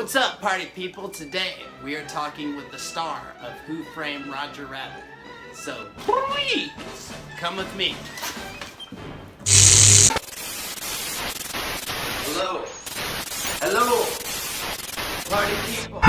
What's up, party people? Today we are talking with the star of Who Framed Roger Rabbit. So please come with me. Hello. Hello, party people.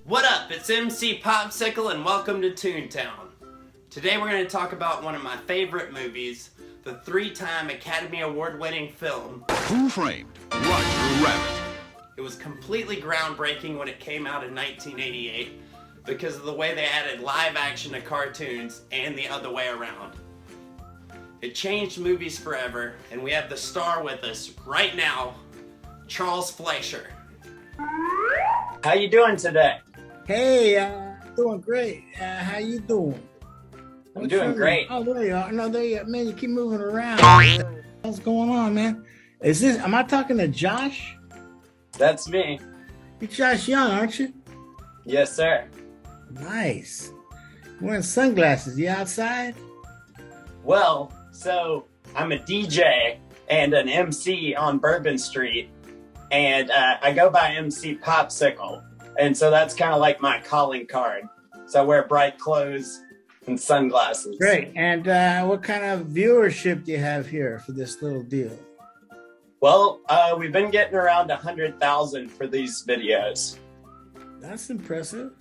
What up? It's MC Popsicle and welcome to Toontown. Today we're going to talk about one of my favorite movies, the three-time Academy Award-winning film, Who Framed Roger Rabbit? It was completely groundbreaking when it came out in 1988 because of the way they added live action to cartoons and the other way around. It changed movies forever, and we have the star with us right now, Charles Fleischer. How you doing today? Hey, doing great. How you doing? I'm doing great. Oh, there you are. No, there you are. Man, you keep moving around. What's going on, man? Am I talking to Josh? That's me. You're Josh Young, aren't you? Yes, sir. Nice. Wearing sunglasses. You outside? Well, so I'm a DJ and an MC on Bourbon Street, and I go by MC Popsicle, and so that's kind of like my calling card. So I wear bright clothes and sunglasses. Great. And what kind of viewership do you have here for this little deal? Well, we've been getting around 100,000 for these videos. That's impressive.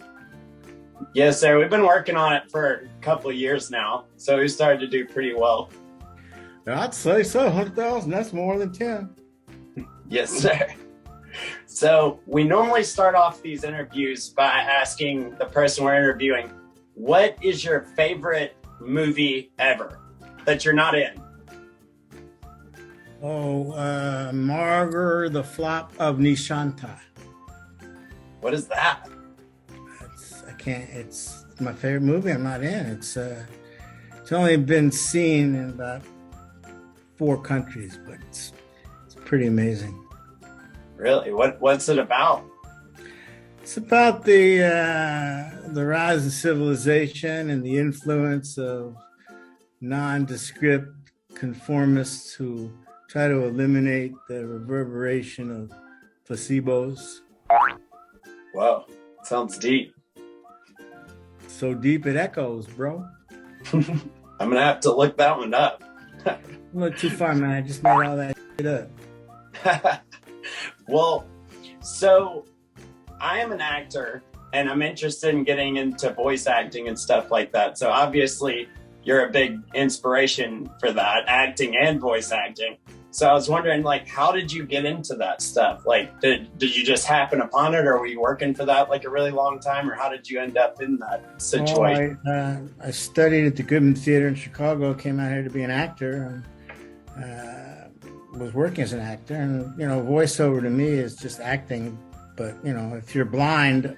Yes, sir. We've been working on it for a couple of years now, so we started to do pretty well. I'd say so. 100,000. That's more than 10. Yes, sir. So we normally start off these interviews by asking the person we're interviewing, what is your favorite movie ever that you're not in? Oh, Margar, the Flop of Nishanta. What is that? It's my favorite movie I'm not in. It's only been seen in about 4 countries, but it's pretty amazing. Really? What's it about? It's about the rise of civilization and the influence of nondescript conformists who try to eliminate the reverberation of placebos. Whoa, sounds deep. So deep it echoes, bro. I'm gonna have to look that one up. A little too far, man. I just made all that shit up. Well, so I am an actor and I'm interested in getting into voice acting and stuff like that. So obviously you're a big inspiration for that, acting and voice acting. So I was wondering, like, how did you get into that stuff? Like, did you just happen upon it, or were you working for that like a really long time, or how did you end up in that situation? Well, I studied at the Goodman Theater in Chicago, came out here to be an actor, and was working as an actor. And, voiceover to me is just acting. But, if you're blind,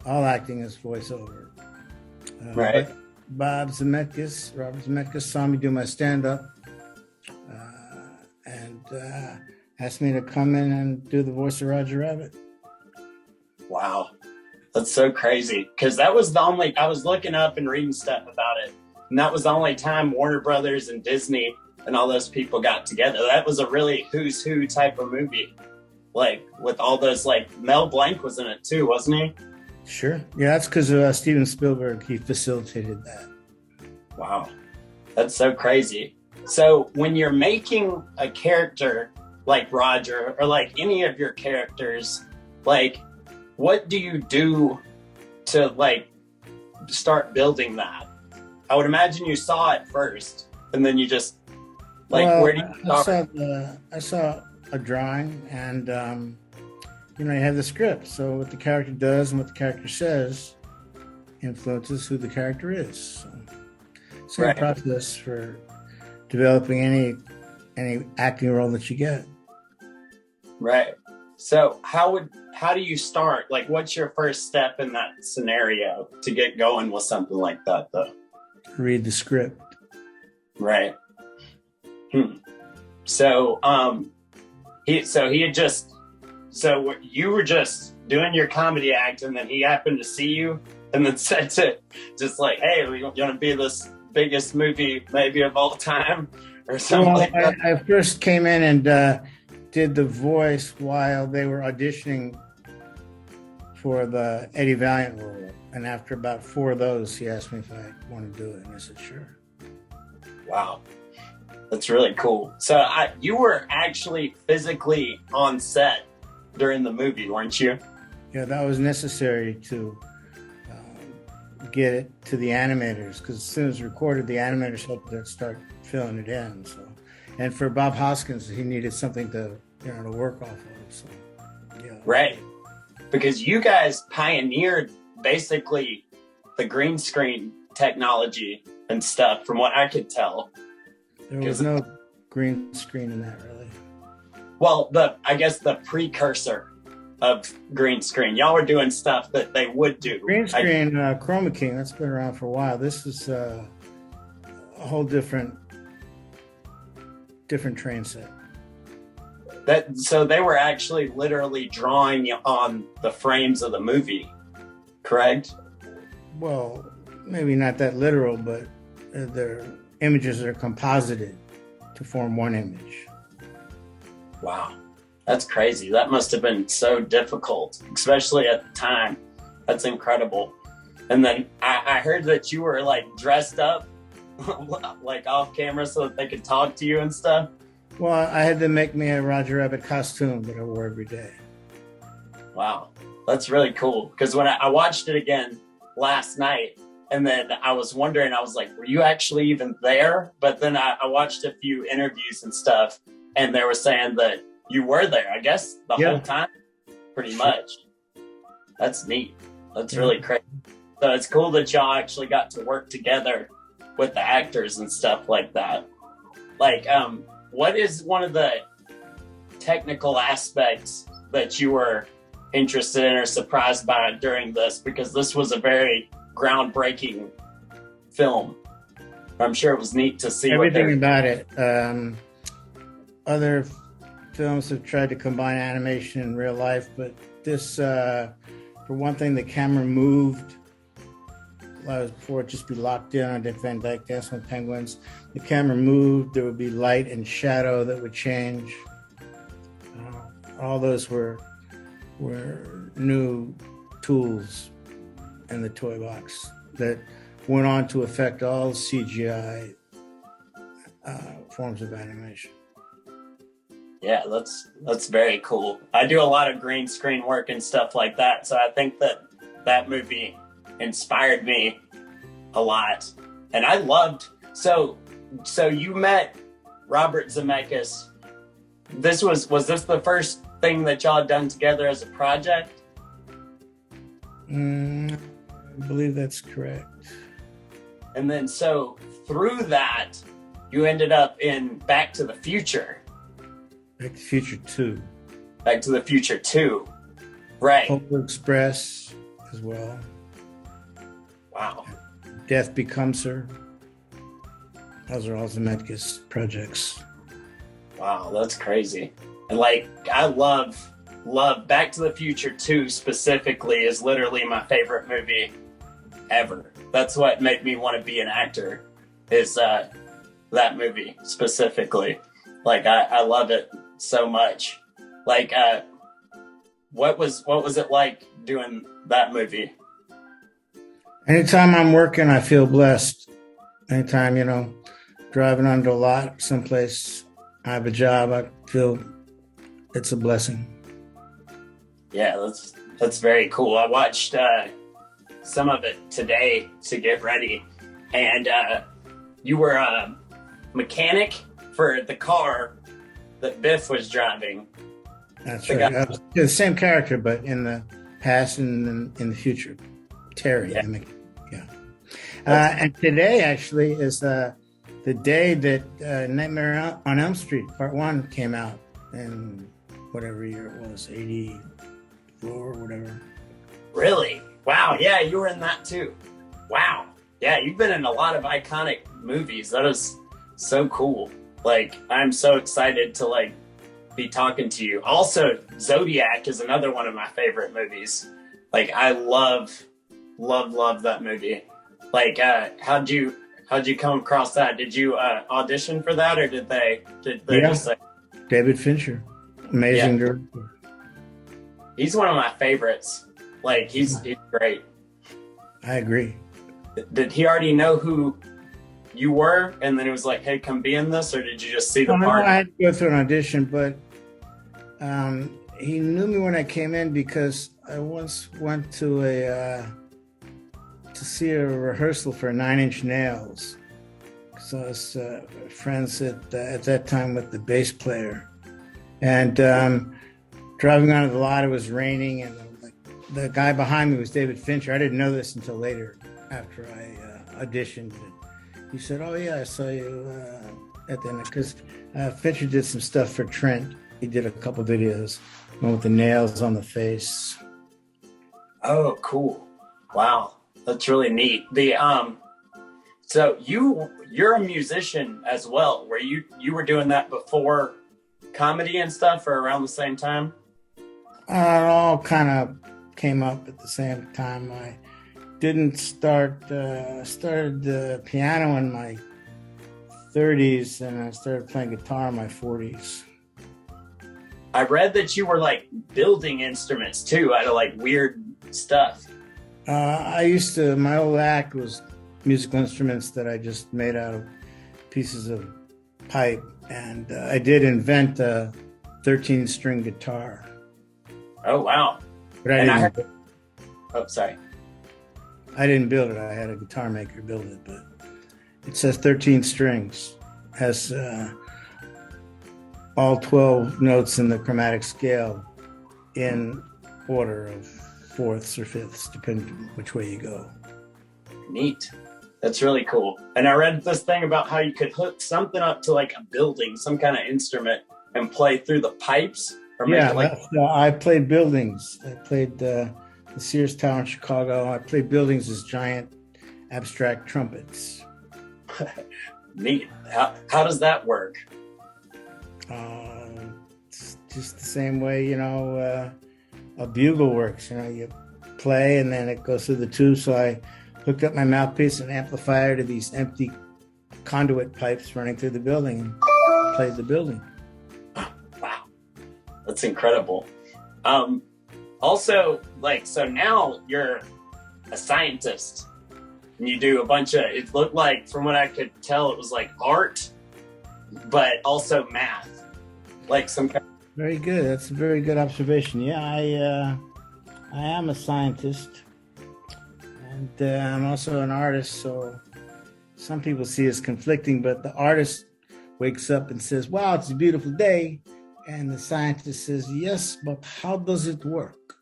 all acting is voiceover. Right. Robert Zemeckis saw me do my stand-up. And asked me to come in and do the voice of Roger Rabbit. Wow. That's so crazy. Because that was I was looking up and reading stuff about it. And that was the only time Warner Brothers and Disney and all those people got together. That was a really who's who type of movie. Like, with all those, Mel Blanc was in it too, wasn't he? Sure. Yeah, that's because Steven Spielberg, he facilitated that. Wow. That's so crazy. So when you're making a character like Roger or like any of your characters, what do you do to start building that? I would imagine you saw it first and then you just where do you start? I saw a drawing and you have the script. So what the character does and what the character says influences who the character is. So same Right. process for developing any acting role that you get. Right. So how do you start? Like, what's your first step in that scenario to get going with something like that, though? Read the script. Right. So you were just doing your comedy act, and then he happened to see you, and then said to just like, "Hey, we're going to be this biggest movie maybe of all time," or something like that. I first came in and did the voice while they were auditioning for the Eddie Valiant role, and after about 4 of those, he asked me if I want to do it, and I said sure. Wow. That's really cool. So you were actually physically on set during the movie, weren't you? Yeah, that was necessary to get it to the animators, because as soon as it recorded, the animators had to start filling it in. So, and for Bob Hoskins, he needed something to work off of. So, yeah. Right. Because you guys pioneered basically the green screen technology and stuff, from what I could tell. There was no green screen in that, really. Well, I guess the precursor of green screen. Y'all were doing stuff that they would do. Green screen, Chroma King, that's been around for a while. This is a whole different train set. So they were actually literally drawing on the frames of the movie, correct? Well, maybe not that literal, but their images are composited to form one image. Wow. That's crazy. That must have been so difficult, especially at the time. That's incredible. And then I heard that you were like dressed up like off camera so that they could talk to you and stuff. Well, I had to make me a Roger Rabbit costume that I wore every day. Wow. That's really cool. Because when I watched it again last night, and then I was wondering, I was like, were you actually even there? But then I watched a few interviews and stuff, and they were saying that you were there, I guess, the whole time, pretty much. That's neat. That's really crazy. So it's cool that y'all actually got to work together with the actors and stuff like that. Like, what is one of the technical aspects that you were interested in or surprised by during this? Because this was a very groundbreaking film. I'm sure it was neat to see everything about it. Other films have tried to combine animation and real life, but this, for one thing, the camera moved. Before it just be locked in on Dick Van Dyke Dancing with Penguins. The camera moved. There would be light and shadow that would change. All those were new tools in the toy box that went on to affect all CGI forms of animation. Yeah, that's very cool. I do a lot of green screen work and stuff like that, so I think that movie inspired me a lot. And I loved, so you met Robert Zemeckis. Was this the first thing that y'all had done together as a project? I believe that's correct. And then so through that, you ended up in Back to the Future. Back to the Future 2. Back to the Future 2. Right. Polar Express as well. Wow. Death Becomes Her. Those are all Zemeckis projects. Wow, that's crazy. And like, I love Back to the Future 2 specifically is literally my favorite movie ever. That's what made me want to be an actor, is that movie specifically. Like, I love it so much. Like, what was it like doing that movie? Anytime I'm working, I feel blessed. Anytime, driving onto a lot someplace, I have a job, I feel it's a blessing. Yeah, that's very cool. I watched some of it today to get ready, and you were a mechanic for the car that Biff was driving. That's right. I was the same character, but in the past and in the future. Terry. Yeah. And today actually is the day that Nightmare on Elm Street Part 1 came out in whatever year it was, 84 or whatever. Really? Wow. Yeah, you were in that too. Wow. Yeah, you've been in a lot of iconic movies. That is so cool. Like, I'm so excited to like be talking to you. Also, Zodiac is another one of my favorite movies. Like, I love that movie. Like, how'd you come across that? Did you audition for that, or did they just like David Fincher, amazing director. He's one of my favorites. Like, he's great. I agree. Did he already know who you were, and then it was like, hey, come be in this, or did you just see the part? I had to go through an audition, but he knew me when I came in because I once went to see a rehearsal for Nine Inch Nails. So I was friends at that time with the bass player, and driving onto the lot, it was raining, and the guy behind me was David Fincher. I didn't know this until later, after I auditioned. He said, "Oh yeah, I saw you at the end," because Fincher did some stuff for Trent. He did a couple videos, one with the nails on the face. Oh, cool! Wow, that's really neat. So you're a musician as well. Were you were doing that before comedy and stuff, or around the same time? It all kind of came up at the same time. I didn't started the piano in my 30s, and I started playing guitar in my 40s. I read that you were like building instruments too, out of like weird stuff. My old act was musical instruments that I just made out of pieces of pipe, and I did invent a 13-string guitar. Oh, wow. But I didn't build it. I had a guitar maker build it, but it says 13 strings. Has all 12 notes in the chromatic scale in order of fourths or fifths, depending which way you go. Neat. That's really cool. And I read this thing about how you could hook something up to like a building, some kind of instrument, and play through the pipes. Or make it like... I played buildings. I played the Sears Tower in Chicago. I played buildings as giant abstract trumpets. Neat. How does that work? It's just the same way, a bugle works. You play and then it goes through the tube. So I hooked up my mouthpiece and amplifier to these empty conduit pipes running through the building and played the building. Wow. That's incredible. Also, so now you're a scientist and you do a bunch of, it looked like, from what I could tell, it was like art, but also math. Like some kind of... Very good. That's a very good observation. Yeah, I am a scientist, and I'm also an artist. So some people see us conflicting, but the artist wakes up and says, "Wow, it's a beautiful day," and the scientist says, "Yes, but how does it work?"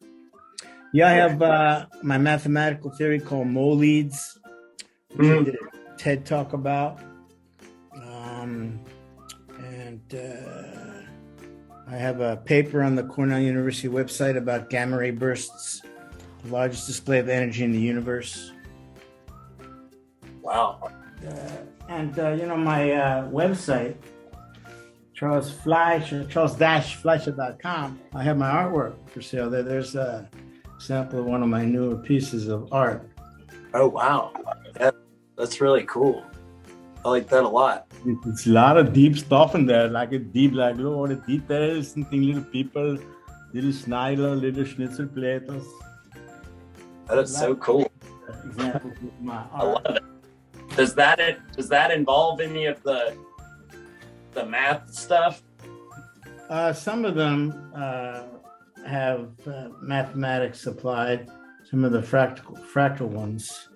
Yeah, I have my mathematical theory called moleads, which I did a TED Talk about, I have a paper on the Cornell University website about gamma ray bursts, the largest display of energy in the universe. Wow. My website, charles-fleischer.com, I have my artwork for sale there. There's a sample of one of my newer pieces of art. Oh, wow. That's really cool. I like that a lot. It's a lot of deep stuff in there, look at all the details and things, little people, little Schneider, little schnitzel platers. That is so cool. Examples of my art. I love it. Does that involve any of the math stuff? Some of them have mathematics applied. Some of the fractal ones.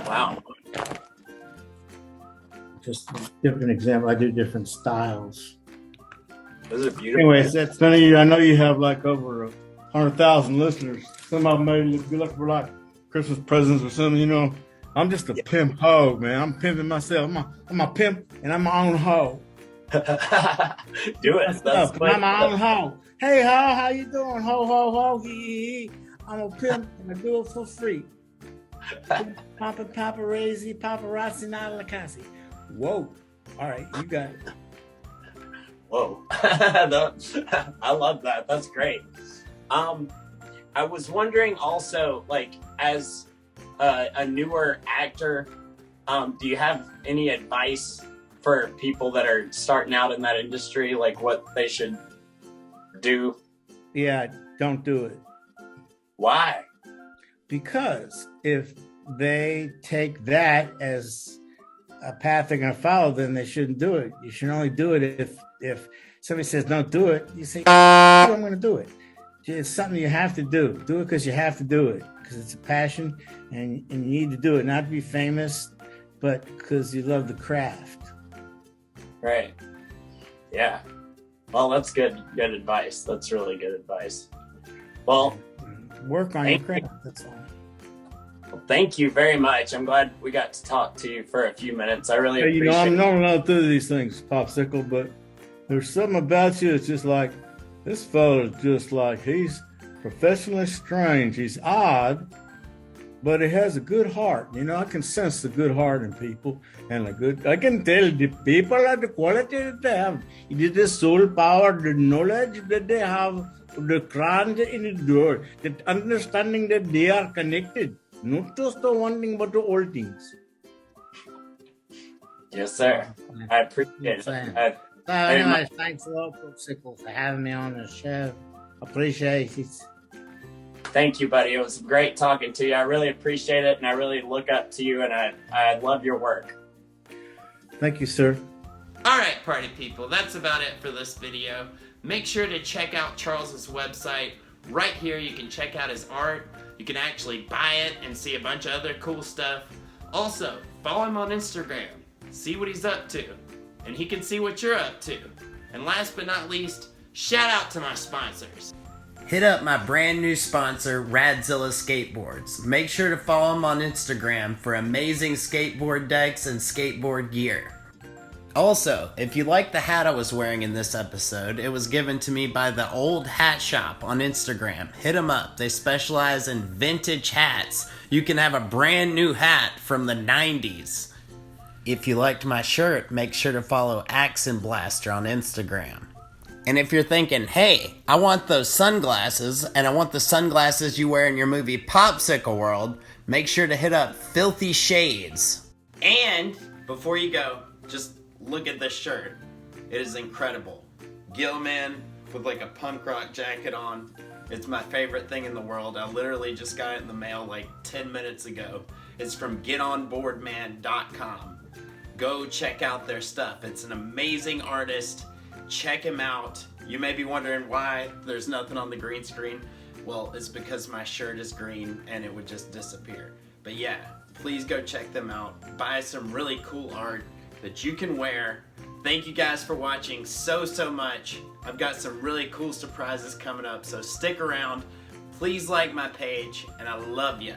Wow. Just a different example. I do different styles. Those are beautiful. Anyways, that's none of you. I know you have like over 100,000 listeners. Some of them may be looking for like Christmas presents or something. I'm just a pimp hoe, man. I'm pimping myself. I'm a pimp and I'm my own hoe. Do it. What's That's up? what. I'm on ho. Hey ho, how you doing? Ho ho ho hee hee. I'm a pimp and I do it for free. Papa paparazzi, paparazzi, not lacassi. Whoa. All right, you got it. Whoa. I love that. That's great. I was wondering also, like, as a newer actor, do you have any advice for people that are starting out in that industry, like what they should do? Yeah, don't do it. Why? Because if they take that as a path they're going to follow, then they shouldn't do it. You should only do it if somebody says don't do it. You say, I'm going to do it. It's something you have to do. Do it because you have to do it, because it's a passion and you need to do it, not to be famous, but because you love the craft. Right. Yeah. Well, that's good advice. That's really good advice. Well, work on your craft. That's all. Well, thank you very much. I'm glad we got to talk to you for a few minutes. I really appreciate it. I'm not allowed to do these things, Popsicle, but there's something about you that's just like, this fella's just like, he's professionally strange. He's odd, but he has a good heart. I can sense the good heart in people, and I can tell the people are the quality that they have. It is the soul power, the knowledge that they have, the crunch in the door, the understanding that they are connected. Not just the one thing, but the all things. Yes, sir. I appreciate it. Anyways, thanks a lot, Popsicle, for having me on the show. Appreciate it. Thank you, buddy. It was great talking to you. I really appreciate it, and I really look up to you, and I love your work. Thank you, sir. Alright, party people, that's about it for this video. Make sure to check out Charles's website. Right here you can check out his art. You can actually buy it and see a bunch of other cool stuff. Also, follow him on Instagram. See what he's up to. And he can see what you're up to. And last but not least, shout out to my sponsors. Hit up my brand new sponsor, Radzilla Skateboards. Make sure to follow him on Instagram for amazing skateboard decks and skateboard gear. Also, if you like the hat I was wearing in this episode, it was given to me by the Old Hat Shop on Instagram. Hit them up. They specialize in vintage hats. You can have a brand new hat from the 90s. If you liked my shirt, make sure to follow Axon Blaster on Instagram. And if you're thinking, hey, I want those sunglasses, and I want the sunglasses you wear in your movie Popsicle World, make sure to hit up Filthy Shades. And before you go, just look at this shirt. It is incredible. Gilman with like a punk rock jacket on. It's my favorite thing in the world. I literally just got it in the mail like 10 minutes ago. It's from getonboardman.com. Go check out their stuff. It's an amazing artist. Check him out. You may be wondering why there's nothing on the green screen. Well, it's because my shirt is green and it would just disappear. But yeah, please go check them out. Buy some really cool art that you can wear. Thank you guys for watching so much. I've got some really cool surprises coming up, so stick around. Please like my page, and I love ya.